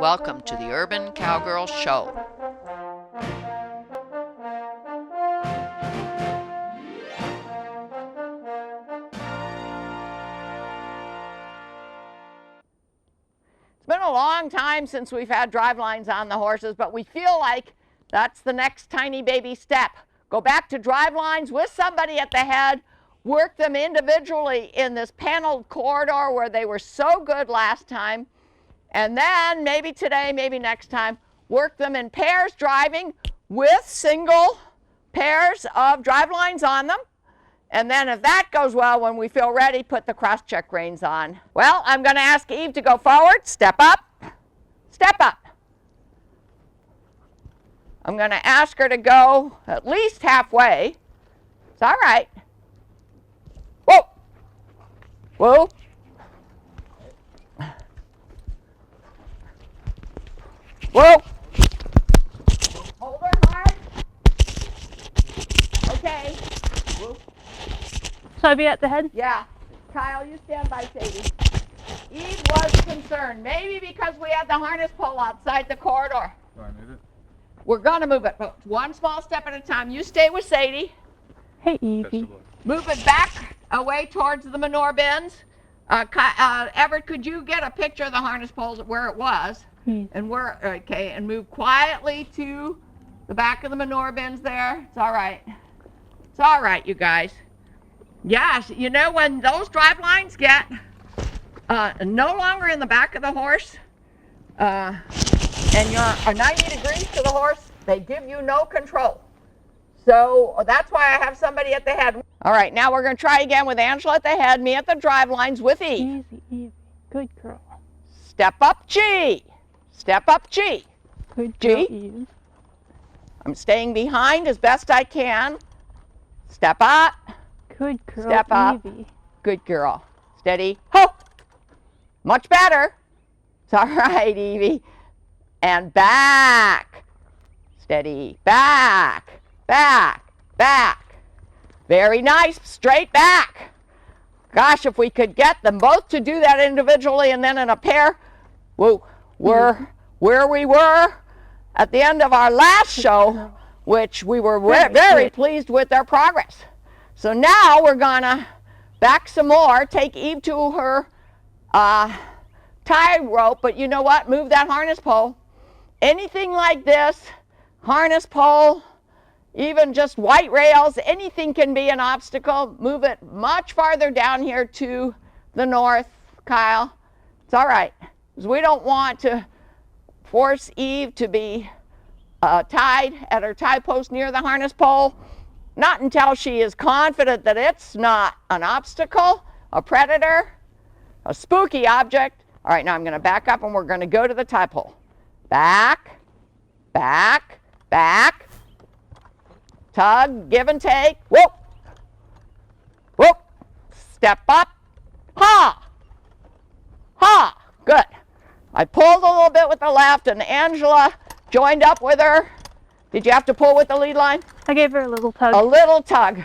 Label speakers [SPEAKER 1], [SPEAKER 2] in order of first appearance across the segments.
[SPEAKER 1] Welcome to the Urban Cowgirl Show. It's been a long time since we've had drive lines on the horses, but we feel like that's the next tiny baby step. Go back to drive lines with somebody at the head, work them individually in this paneled corridor where they were so good last time, and then maybe today, maybe next time, work them in pairs driving with single pairs of drive lines on them. And then if that goes well, when we feel ready, put the cross-check reins on. Well, I'm going to ask Eve to go forward, step up, step up. I'm going to ask her to go at least halfway. It's all right. Whoa. Whoa. Whoa. Hold her hard. Okay. Whoa.
[SPEAKER 2] So I'll be at the head?
[SPEAKER 1] Yeah. Kyle, you stand by Sadie. Eve was concerned, maybe because we had the harness pole outside the corridor.
[SPEAKER 3] Do I move it?
[SPEAKER 1] We're going to move it, but one small step at a time. You stay with Sadie.
[SPEAKER 2] Hey, Evie.
[SPEAKER 1] Move it back away towards the manure bins. Everett, could you get a picture of the harness poles where it was? And we're okay, and move quietly to the back of the manure bins there. It's all right. It's all right, you guys. Yes, you know when those drive lines get no longer in the back of the horse, and you're 90 degrees to the horse, they give you no control. So that's why I have somebody at the head. All right, now we're going to try again with Angela at the head, me at the drive lines with Eve.
[SPEAKER 2] Easy, Evie. Good girl.
[SPEAKER 1] Step up, G. Step up, G.
[SPEAKER 2] Good girl,
[SPEAKER 1] G.
[SPEAKER 2] Eve.
[SPEAKER 1] I'm staying behind as best I can. Step up.
[SPEAKER 2] Good girl,
[SPEAKER 1] Step up.
[SPEAKER 2] Evie.
[SPEAKER 1] Good girl. Steady. Ho! Much better. It's all right, Evie. And back. Steady. Back. Back. Back. Very nice. Straight back. Gosh, if we could get them both to do that individually and then in a pair, whoa, we're where we were at the end of our last show, which we were very pleased with their progress. So now we're gonna back some more, take Eve to her tie rope, but you know what? Move that harness pole. Anything like this, harness pole, even just white rails, anything can be an obstacle. Move it much farther down here to the north, Kyle. It's all right, because we don't want to force Eve to be tied at her tie post near the harness pole. Not until she is confident that it's not an obstacle, a predator, a spooky object. All right, now I'm going to back up and we're going to go to the tie pole. Back, back, back. Tug, give and take. Whoop. Whoop. Step up. Ha. Ha. Good. I pulled a little bit with the left and Angela joined up with her. Did you have to pull with the lead line?
[SPEAKER 2] I gave her a little tug.
[SPEAKER 1] A little tug.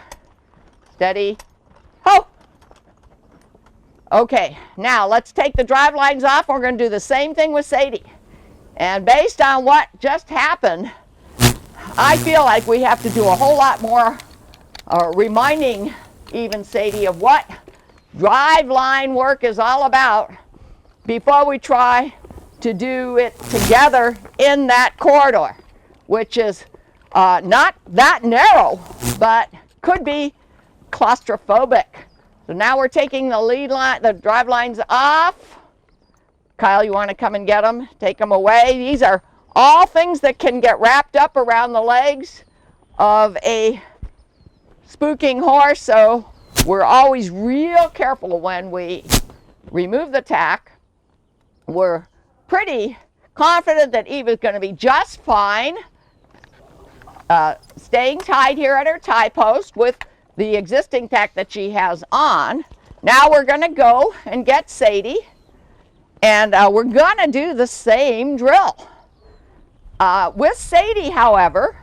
[SPEAKER 1] Steady. Ho! Okay, now let's take the drive lines off. We're going to do the same thing with Sadie. And based on what just happened, I feel like we have to do a whole lot more reminding even Sadie of what drive line work is all about before we try to do it together in that corridor, which is not that narrow, but could be claustrophobic. So now we're taking the lead line, the drive lines off. Kyle, you want to come and get them? Take them away. These are all things that can get wrapped up around the legs of a spooking horse, so we're always real careful when we remove the tack. We're pretty confident that Eve is going to be just fine. Staying tied here at her tie post with the existing tack that she has on. Now we're going to go and get Sadie, and we're going to do the same drill. With Sadie, however,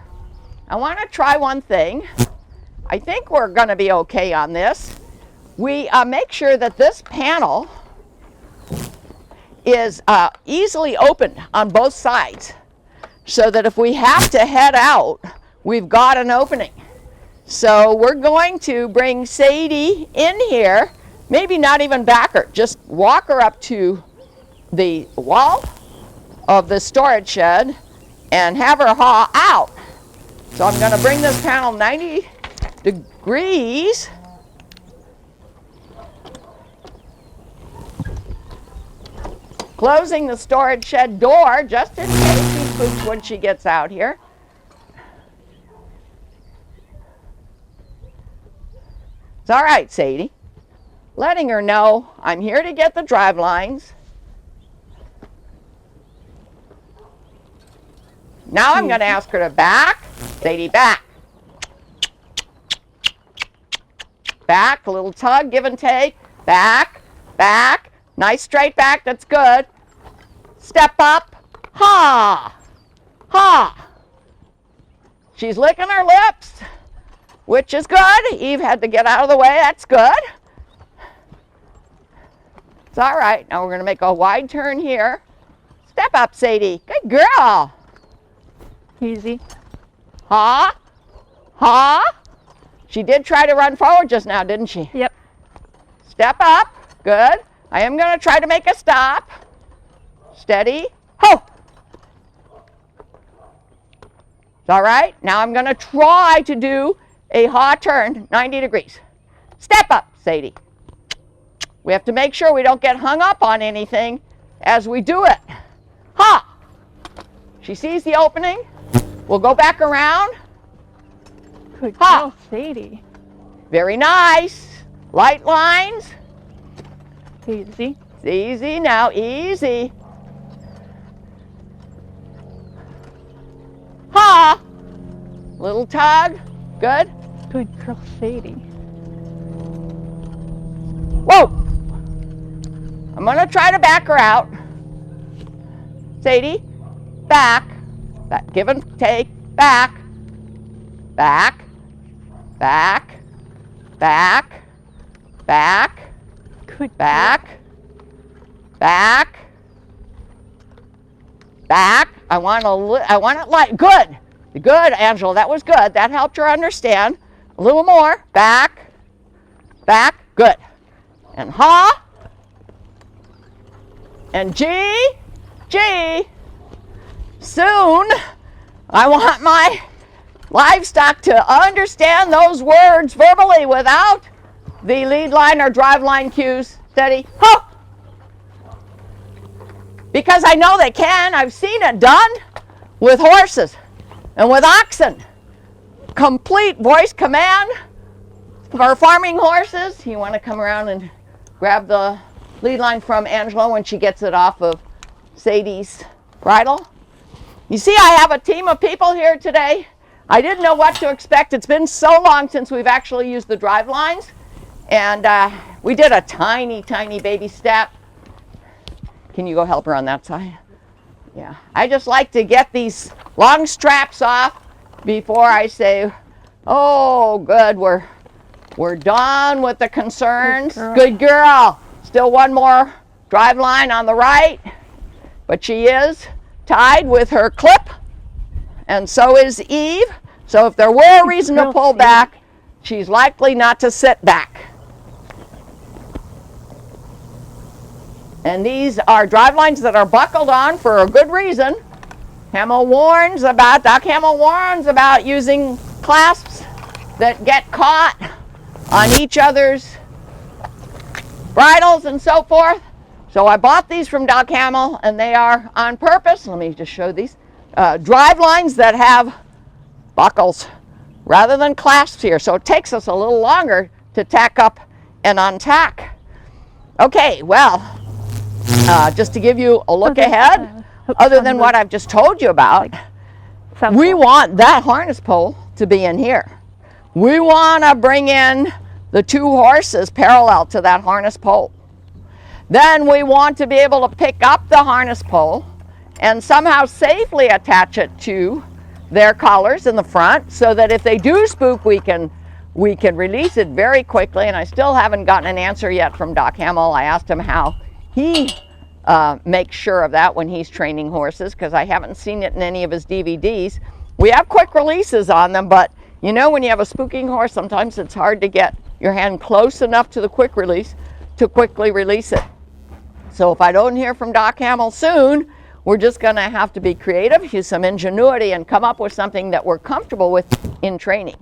[SPEAKER 1] I want to try one thing. I think we're going to be okay on this. We make sure that this panel is easily opened on both sides, so that if we have to head out, we've got an opening. So we're going to bring Sadie in here, maybe not even back her, just walk her up to the wall of the storage shed and have her haul out. So I'm going to bring this panel 90 degrees. Closing the storage shed door just in case she spooks when she gets out here. It's all right, Sadie. Letting her know I'm here to get the drive lines. Now I'm going to ask her to back. Sadie, back. Back, a little tug, give and take. Back, back. Nice straight back, that's good. Step up. Ha! Ha! She's licking her lips, which is good. Eve had to get out of the way, that's good. It's all right. Now we're going to make a wide turn here. Step up, Sadie. Good girl.
[SPEAKER 2] Easy.
[SPEAKER 1] Ha? Ha? She did try to run forward just now, didn't she?
[SPEAKER 2] Yep.
[SPEAKER 1] Step up. Good. I am going to try to make a stop. Steady. Ho! It's all right. Now I'm going to try to do a ha turn, 90 degrees. Step up, Sadie. We have to make sure we don't get hung up on anything as we do it. Ha! She sees the opening. We'll go back around.
[SPEAKER 2] Good
[SPEAKER 1] Ha!
[SPEAKER 2] girl, Sadie.
[SPEAKER 1] Very nice. Light lines.
[SPEAKER 2] Easy.
[SPEAKER 1] It's easy now, easy. Ha! Little tug. Good.
[SPEAKER 2] Good girl, Sadie.
[SPEAKER 1] Whoa! I'm going to try to back her out. Sadie, back. Back. Give and take. Back. Back. Back. Back. Back.
[SPEAKER 2] Good
[SPEAKER 1] Back. Back. Back. I want it light. Good. Good, Angela. That was good. That helped her understand. A little more. Back. Back. Good. And ha. And G. G. Soon, I want my livestock to understand those words verbally without the lead line or drive line cues. Steady. Ho! Because I know they can. I've seen it done with horses and with oxen. Complete voice command for farming horses. You want to come around and grab the lead line from Angela when she gets it off of Sadie's bridle. You see, I have a team of people here today. I didn't know what to expect. It's been so long since we've actually used the drive lines. And we did a tiny, tiny baby step. Can you go help her on that side? Yeah. I just like to get these long straps off before I say, oh, good, we're done with the concerns. Good girl. Still one more drive line on the right. But she is tied with her clip, and so is Eve. So if there were a reason to pull back, she's likely not to sit back. And these are drive lines that are buckled on for a good reason. Doc Hamill warns about using clasps that get caught on each other's bridles and so forth. So I bought these from Doc Hamill, and they are on purpose. Let me just show these. Drive lines that have buckles rather than clasps here. So it takes us a little longer to tack up and untack. Okay, well, just to give you a look ahead, other than what I've just told you about, we want that harness pole to be in here. We want to bring in the two horses parallel to that harness pole. Then we want to be able to pick up the harness pole and somehow safely attach it to their collars in the front, so that if they do spook, we can release it very quickly. And I still haven't gotten an answer yet from Doc Hamill. I asked him how he make sure of that when he's training horses, because I haven't seen it in any of his DVDs. We have quick releases on them, but you know, when you have a spooking horse, sometimes it's hard to get your hand close enough to the quick release to quickly release it. So if I don't hear from Doc Hamill soon, we're just going to have to be creative, use some ingenuity, and come up with something that we're comfortable with in training.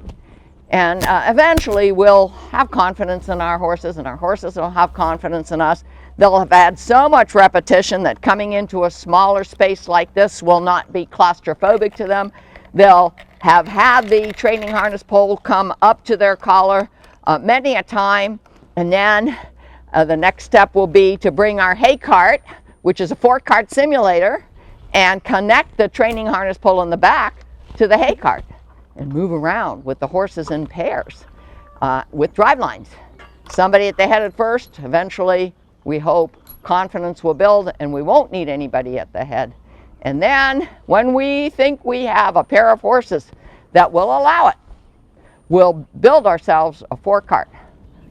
[SPEAKER 1] And eventually we'll have confidence in our horses, and our horses will have confidence in us. They'll have had so much repetition that coming into a smaller space like this will not be claustrophobic to them. They'll have had the training harness pole come up to their collar many a time, and then the next step will be to bring our hay cart, which is a fork cart simulator, and connect the training harness pole in the back to the hay cart and move around with the horses in pairs with drive lines. Somebody at the head at first. Eventually, we hope confidence will build and we won't need anybody at the head. And then when we think we have a pair of horses that will allow it, we'll build ourselves a fork cart,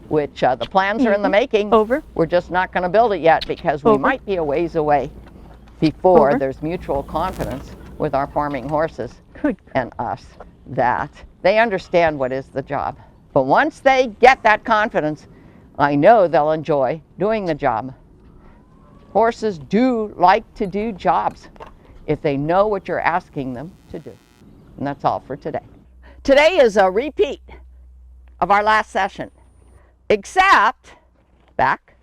[SPEAKER 1] which the plans are in the making.
[SPEAKER 2] Over.
[SPEAKER 1] We're just not going to build it yet because we might be a ways away before there's mutual confidence with our farming horses and us that they understand what is the job. But once they get that confidence, I know they'll enjoy doing the job. Horses do like to do jobs if they know what you're asking them to do. And that's all for today. Today is a repeat of our last session, except back,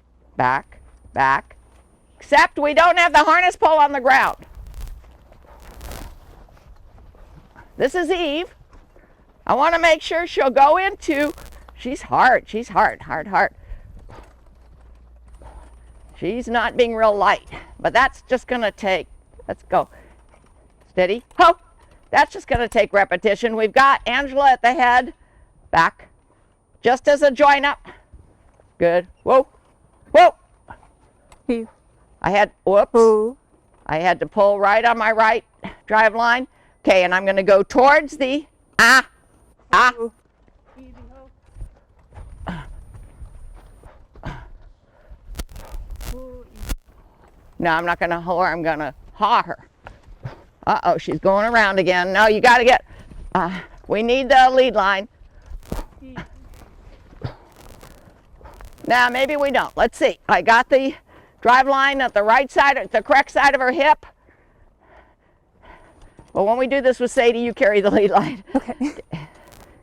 [SPEAKER 1] except we don't have the harness pole on the ground. This is Eve. I want to make sure she'll go into, she's hard. She's not being real light, but that's just going to take, let's go. Steady. Ho! That's just going to take repetition. We've got Angela at the head. Back. Just as a join up. Good. Whoa. Whoa.
[SPEAKER 2] Eve.
[SPEAKER 1] I had, whoops.
[SPEAKER 2] Ooh.
[SPEAKER 1] I had to pull right on my right drive line. Okay, and I'm going to go towards the,
[SPEAKER 2] Easy
[SPEAKER 1] No, I'm not going to hoe her. I'm going to haw her. Uh-oh, she's going around again. No, you got to get, we need the lead line. Now, maybe we don't. Let's see. I got the drive line at the right side, the correct side of her hip. Well, when we do this with Sadie, you carry the lead line.
[SPEAKER 2] Okay.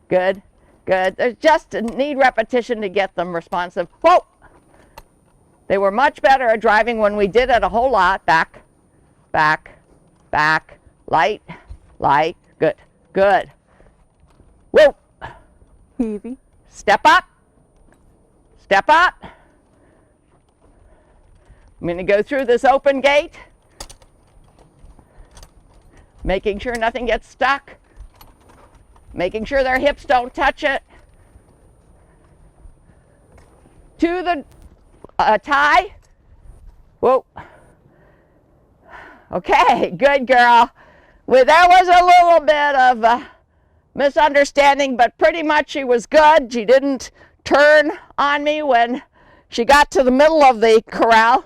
[SPEAKER 1] Good, good. There's just need repetition to get them responsive. Whoa! They were much better at driving when we did it a whole lot. Back, light, good, good. Whoa!
[SPEAKER 2] Easy.
[SPEAKER 1] Step up. I'm going to go through this open gate, making sure nothing gets stuck, making sure their hips don't touch it. To the tie. Whoa. Okay, good girl. Well, there was a little bit of misunderstanding, but pretty much she was good. She didn't turn on me when she got to the middle of the corral.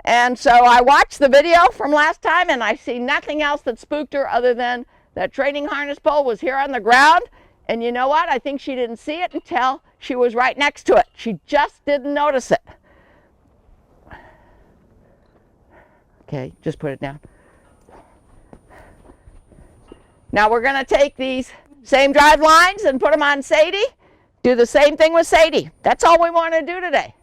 [SPEAKER 1] And so I watched the video from last time and I see nothing else that spooked her other than that training harness pole was here on the ground. And you know what? I think she didn't see it until she was right next to it. She just didn't notice it. Okay, just put it down. Now we're going to take these same drive lines and put them on Sadie. Do the same thing with Sadie. That's all we want to do today.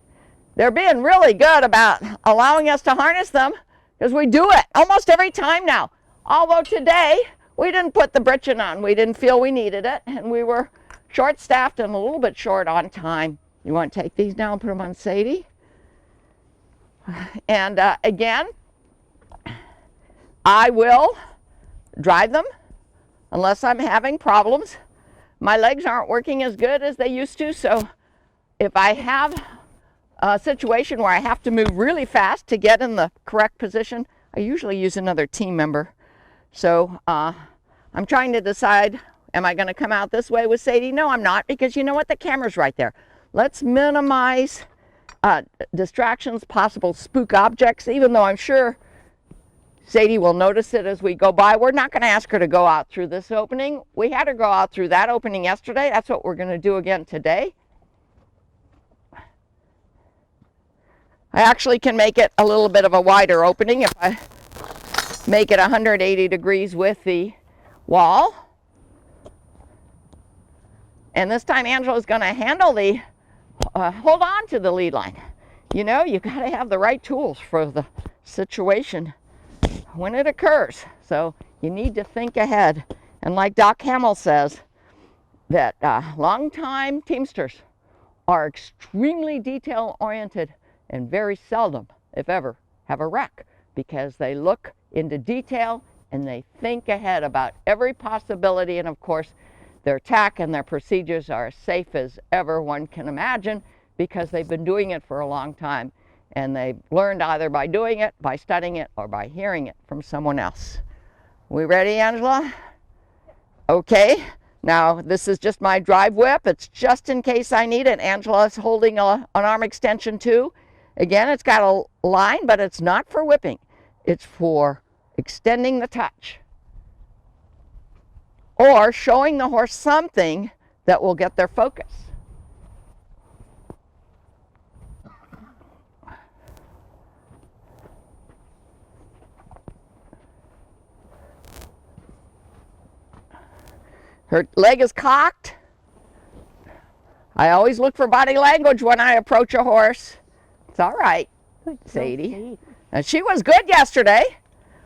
[SPEAKER 1] They're being really good about allowing us to harness them because we do it almost every time now. Although today we didn't put the britchin on. We didn't feel we needed it and we were short-staffed and a little bit short on time. You want to take these now and put them on Sadie? And again, I will drive them unless I'm having problems. My legs aren't working as good as they used to, so if I have a situation where I have to move really fast to get in the correct position, I usually use another team member. So I'm trying to decide, am I going to come out this way with Sadie? No, I'm not, because you know what? The camera's right there. Let's minimize distractions, possible spook objects, even though I'm sure Sadie will notice it as we go by. We're not going to ask her to go out through this opening. We had her go out through that opening yesterday. That's what we're going to do again today. I actually can make it a little bit of a wider opening if I make it 180 degrees with the wall. And this time Angela's going to handle the, hold on to the lead line. You know, you've got to have the right tools for the situation when it occurs. So you need to think ahead. And like Doc Hamill says, that longtime Teamsters are extremely detail-oriented and very seldom, if ever, have a wreck because they look into detail and they think ahead about every possibility. And of course, their tack and their procedures are as safe as ever one can imagine because they've been doing it for a long time. And they learned either by doing it, by studying it, or by hearing it from someone else. We ready, Angela? Okay. Now, this is just my drive whip. It's just in case I need it. Angela's holding an arm extension too. Again, it's got a line, but it's not for whipping. It's for extending the touch. Or showing the horse something that will get their focus. Her leg is cocked. I always look for body language when I approach a horse. It's all right, Sadie. And she was good yesterday,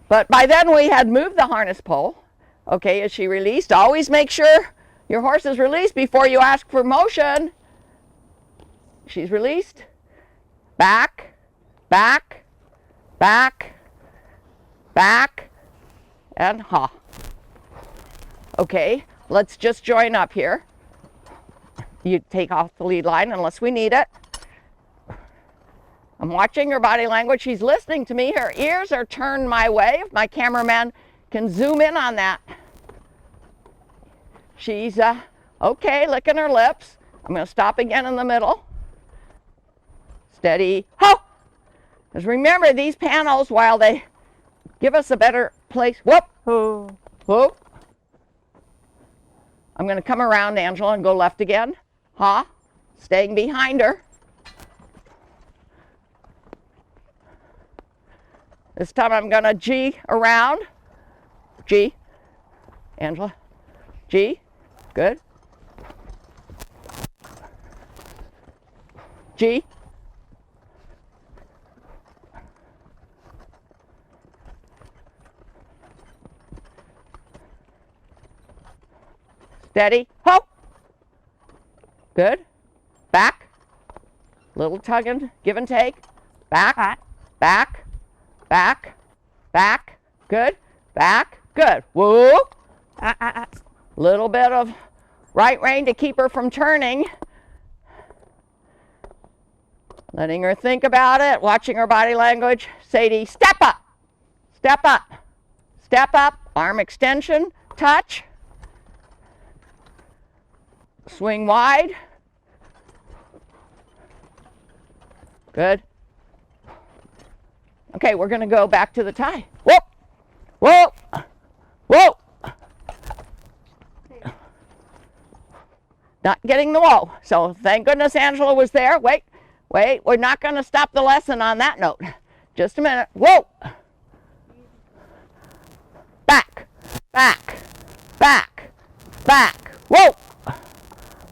[SPEAKER 1] but by then we had moved the harness pole. Okay, is she released? Always make sure your horse is released before you ask for motion. She's released. Back, back, back, back, and ha. Okay. Let's just join up here. You take off the lead line unless we need it. I'm watching her body language. She's listening to me. Her ears are turned my way. If my cameraman can zoom in on that. She's, okay, licking her lips. I'm going to stop again in the middle. Steady. Ho! Because remember, these panels, while they give us a better place. Whoop!
[SPEAKER 2] Oh.
[SPEAKER 1] Whoop! I'm going to come around Angela and go left again. Ha! Staying behind her. This time I'm going to G around. G. Angela. G. Good. G. Steady. Ho! Good. Back. Little tug and give and take. Back. Back. Back. Back. Good. Back. Good. Whoa. Little bit of right rein to keep her from turning. Letting her think about it. Watching her body language. Sadie, step up. Step up. Step up. Arm extension. Touch. Swing wide. Good. Okay, we're going to go back to the tie. Whoa! Whoa! Whoa! Not getting the whoa. So thank goodness Angela was there. Wait, wait. We're not going to stop the lesson on that note. Just a minute. Whoa! Back. Back. Back. Back. Whoa!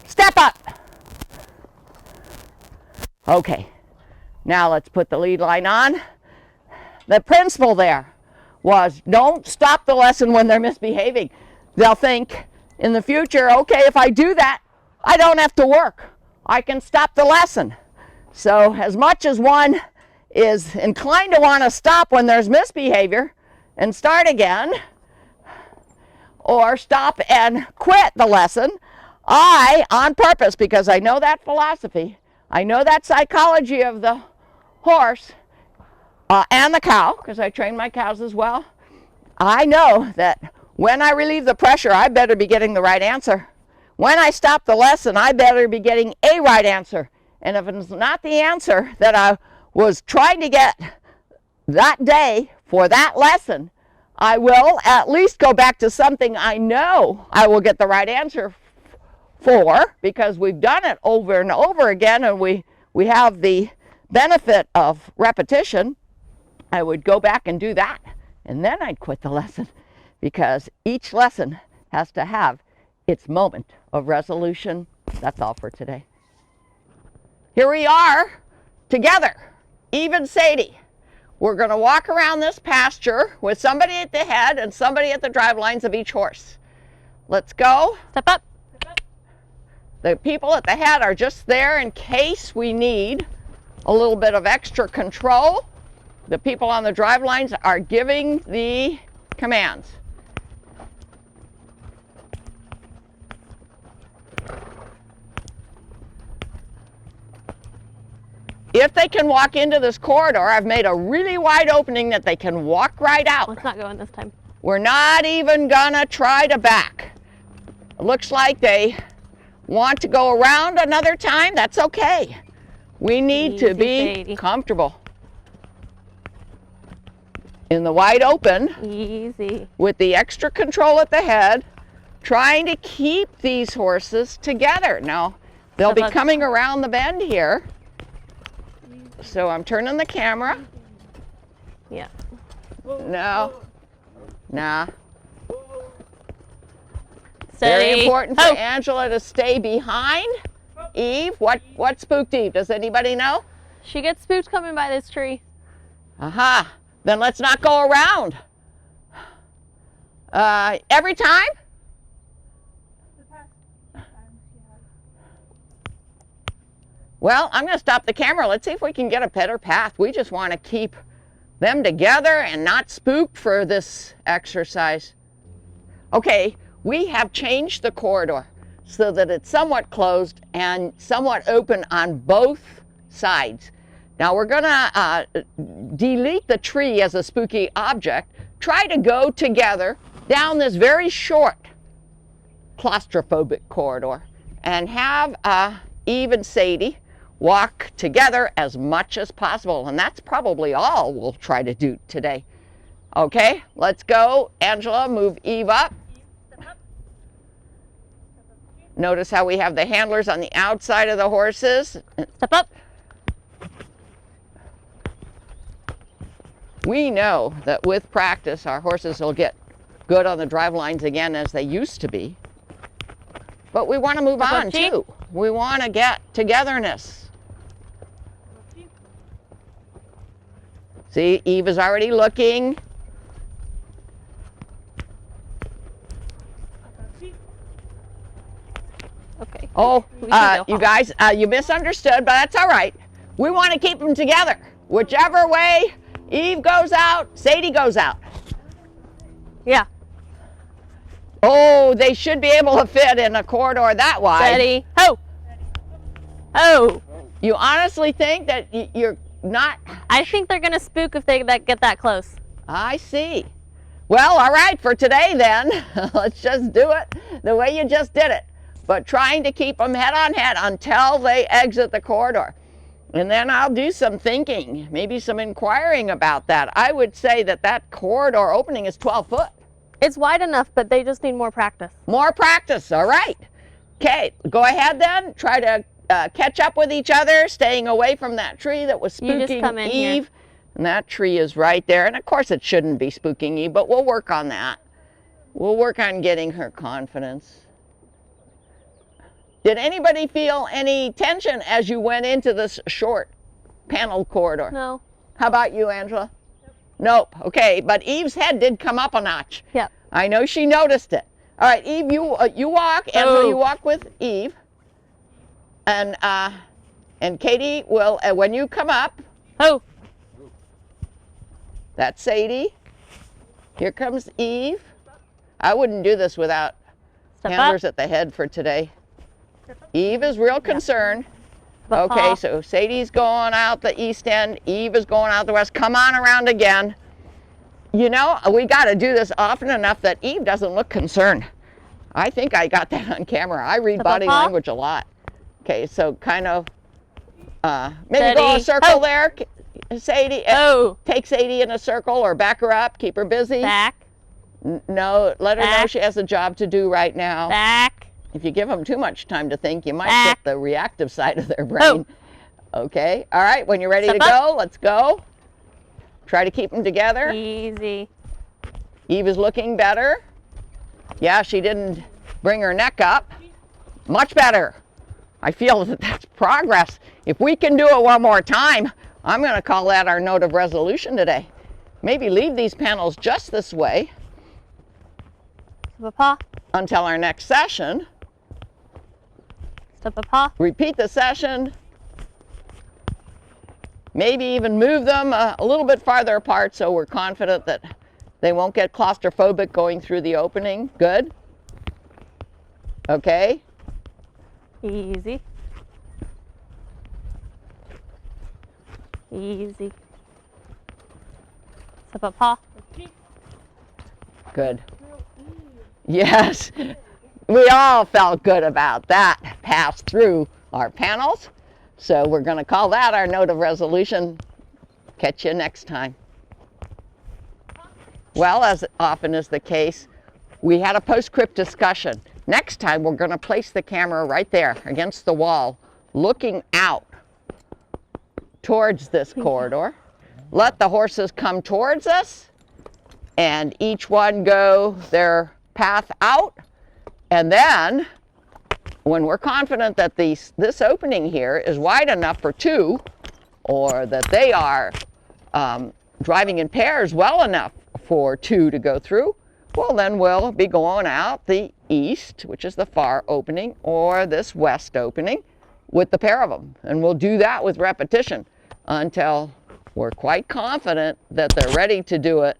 [SPEAKER 1] Step up. Okay, now let's put the lead line on. The principle there was don't stop the lesson when they're misbehaving. They'll think in the future, okay, if I do that, I don't have to work. I can stop the lesson. So as much as one is inclined to want to stop when there's misbehavior and start again, or stop and quit the lesson, I, on purpose, because I know that philosophy, I know that psychology of the horse and the cow, because I train my cows as well, I know that when I relieve the pressure, I better be getting the right answer. When I stop the lesson, I better be getting a right answer. And if it's not the answer that I was trying to get that day for that lesson, I will at least go back to something I know I will get the right answer for, because we've done it over and over again and we have the benefit of repetition. I would go back and do that, and then I'd quit the lesson, because each lesson has to have its moment of resolution. That's all for today. Here we are together, Eve and Sadie. We're going to walk around this pasture with somebody at the head and somebody at the drive lines of each horse. Let's go.
[SPEAKER 3] Step up.
[SPEAKER 1] The people at the head are just there in case we need a little bit of extra control. The people on the drive lines are giving the commands. If they can walk into this corridor, I've made a really wide opening that they can walk right out.
[SPEAKER 3] Let's not go in this time.
[SPEAKER 1] We're not even gonna try to back. It looks like they want to go around another time. That's okay. We need to be
[SPEAKER 3] Sadie.
[SPEAKER 1] comfortable. In the wide open,
[SPEAKER 3] Easy.
[SPEAKER 1] with the extra control at the head, trying to keep these horses together. Now, they'll be coming around the bend here. So I'm turning the camera.
[SPEAKER 3] Yeah.
[SPEAKER 1] No. Nah.
[SPEAKER 3] Steady.
[SPEAKER 1] Very important for
[SPEAKER 3] Oh.
[SPEAKER 1] Angela to stay behind. Eve, what spooked Eve? Does anybody know?
[SPEAKER 3] She gets spooked coming by this tree.
[SPEAKER 1] Aha. Then let's not go around. Every time? Well, I'm going to stop the camera. Let's see if we can get a better path. We just want to keep them together and not spooked for this exercise. Okay, we have changed the corridor so that it's somewhat closed and somewhat open on both sides. Now we're going to delete the tree as a spooky object, try to go together down this very short claustrophobic corridor, and have Eve and Sadie walk together as much as possible. And that's probably all we'll try to do today. Okay, let's go. Angela, move Eve up. Notice how we have the handlers on the outside of the horses.
[SPEAKER 3] Step up.
[SPEAKER 1] We know that with practice, our horses will get good on the drive lines again as they used to be. But we want to move on too. We want to get togetherness. See, Eve is already looking.
[SPEAKER 3] Okay.
[SPEAKER 1] Oh,
[SPEAKER 3] We can go
[SPEAKER 1] you
[SPEAKER 3] home.
[SPEAKER 1] guys, you misunderstood, but that's all right. We want to keep them together. Whichever way Eve goes out, Sadie goes out.
[SPEAKER 3] Yeah.
[SPEAKER 1] Oh, they should be able to fit in a corridor that wide.
[SPEAKER 3] Steady. Ho. Oh.
[SPEAKER 1] You honestly think that you're not?
[SPEAKER 3] I think they're gonna spook if they get that close.
[SPEAKER 1] I see. Well, all right, for today then, let's just do it the way you just did it. But trying to keep them head on head until they exit the corridor. And then I'll do some thinking, maybe some inquiring about that. I would say that that corridor opening is 12 foot.
[SPEAKER 3] It's wide enough, but they just need more practice.
[SPEAKER 1] More practice, all right. Okay, go ahead then. Try to catch up with each other, staying away from that tree that was
[SPEAKER 3] You just
[SPEAKER 1] spooking
[SPEAKER 3] come in here.
[SPEAKER 1] Eve. And that tree is right there. And of course it shouldn't be spooking Eve, but we'll work on that. We'll work on getting her confidence. Did anybody feel any tension as you went into this short paneled corridor?
[SPEAKER 3] No.
[SPEAKER 1] How about you, Angela? Nope. Okay, but Eve's head did come up a notch.
[SPEAKER 3] Yep.
[SPEAKER 1] I know she noticed it. All right, Eve, you walk. Angela,
[SPEAKER 3] Oh.
[SPEAKER 1] you walk with Eve. And Katie will, when you come up,
[SPEAKER 3] Ho.
[SPEAKER 1] that's Sadie. Here comes Eve. I wouldn't do this without
[SPEAKER 3] Step
[SPEAKER 1] handlers
[SPEAKER 3] up.
[SPEAKER 1] at the head for today. Eve is real concerned.
[SPEAKER 3] But
[SPEAKER 1] Okay,
[SPEAKER 3] paw.
[SPEAKER 1] so Sadie's going out the east end. Eve is going out the west. Come on around again. You know, we got to do this often enough that Eve doesn't look concerned. I think I got that on camera. I read
[SPEAKER 3] Step up,
[SPEAKER 1] body
[SPEAKER 3] paw.
[SPEAKER 1] language a lot. Okay, so kind of Maybe go a
[SPEAKER 3] Steady.
[SPEAKER 1] circle
[SPEAKER 3] Oh.
[SPEAKER 1] there, Sadie.
[SPEAKER 3] Oh.
[SPEAKER 1] Take Sadie in a circle or back her up. Keep her busy.
[SPEAKER 3] Back.
[SPEAKER 1] No, let her know
[SPEAKER 3] Back.
[SPEAKER 1] she has a job to do right now.
[SPEAKER 3] Back.
[SPEAKER 1] If you give them too much time to think, you might
[SPEAKER 3] Back.
[SPEAKER 1] get the reactive side of their brain. Okay. All right. When you're ready
[SPEAKER 3] Step
[SPEAKER 1] to
[SPEAKER 3] up.
[SPEAKER 1] go, let's go. Try to keep them together.
[SPEAKER 3] Easy.
[SPEAKER 1] Eve is looking better. Yeah, she didn't bring her neck up. Much better. I feel that that's progress. If we can do it one more time, I'm going to call that our note of resolution today. Maybe leave these panels just this way
[SPEAKER 3] Step a paw.
[SPEAKER 1] until our next session.
[SPEAKER 3] Step a paw.
[SPEAKER 1] Repeat the session. Maybe even move them a little bit farther apart so we're confident that they won't get claustrophobic going through the opening. Good? Okay.
[SPEAKER 3] Easy. Easy. Step a paw.
[SPEAKER 1] Good. Yes. We all felt good about that pass through our panels. So we're going to call that our note of resolution. Catch you next time. Well, as often is the case, we had a postscript discussion. Next time, we're going to place the camera right there against the wall, looking out towards this corridor. Let the horses come towards us, and each one go their path out. And then, when we're confident that this opening here is wide enough for two, or that they are driving in pairs well enough for two to go through, well, then we'll be going out the east, which is the far opening, or this west opening with the pair of them. And we'll do that with repetition until we're quite confident that they're ready to do it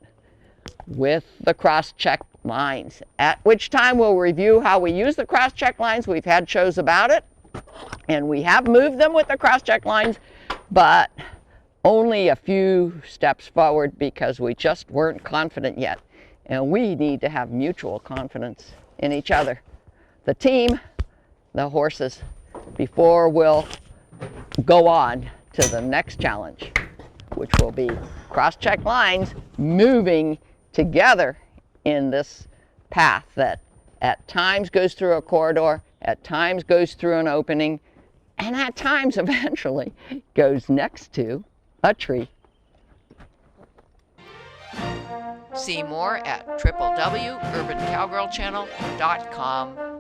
[SPEAKER 1] with the cross-check lines, at which time we'll review how we use the cross-check lines. We've had shows about it, and we have moved them with the cross-check lines, but only a few steps forward because we just weren't confident yet. And we need to have mutual confidence in each other, the team, the horses, before we'll go on to the next challenge, which will be cross-check lines moving together in this path that at times goes through a corridor, at times goes through an opening, and at times eventually goes next to a tree. See more at www.urbancowgirlchannel.com.